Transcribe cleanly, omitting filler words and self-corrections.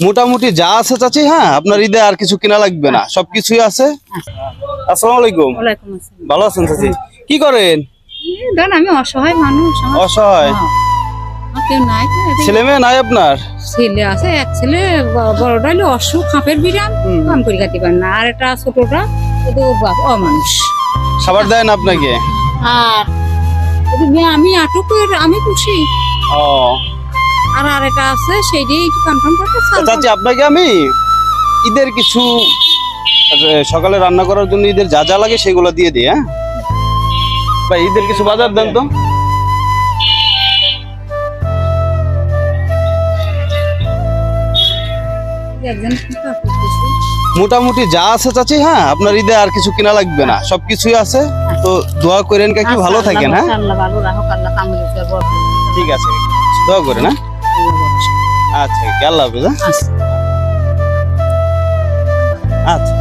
মোটামুটি যা আছে চাচি, হ্যাঁ আপনার ঈদে আর কিছু কিনা লাগবে না, সবকিছুই আছে। আসসালামু আলাইকুম। ওয়ালাইকুম আসসালাম। ভালো আছেন চাচি? কি করেন? ধরেন আমি অসহায় মানুষ, আমার অসহায়? আমার কেউ নাই তো, এদিকে ছেলে মেয়ে নাই আপনার? ছেলে আছে, এক ছেলে বড়টা হলো অসুখ, খাপের বিরাম, কাম করে খাতে পারে না। আর একটা ছোটটা ওদের ওর বাপ অমানুষ। খাবার দেয় না আপনাকে? আর ওদের মেয়ে আমি আটকের আমি খুশি। ও আর আরেকটা আছে সেইটাই একটু কনফার্ম করতে তো চাচি, আপনাকে আমি ঈদের কিছু সকালে রান্না করার জন্য ঈদের যা যা লাগে সেগুলো দিয়ে দিই। হ্যাঁ ভাই, ঈদের কিছু বাজার দেন তো। একজন করতেছি। মোটামুটি যা আছে চাচি, হ্যাঁ আপনার ঈদে আর কিছু কিনা লাগবে না, সবকিছুই আছে। তো দোয়া করেন কাকি, ভালো থাকেন। হ্যাঁ আল্লাহ ভালো রাখুক, আল্লাহ কামড়ে ঠিক আছে, দোয়া করেন। হ্যাঁ আচ্ছা, আল্লাহ হাফেজ। হ্যাঁ? আচ্ছা।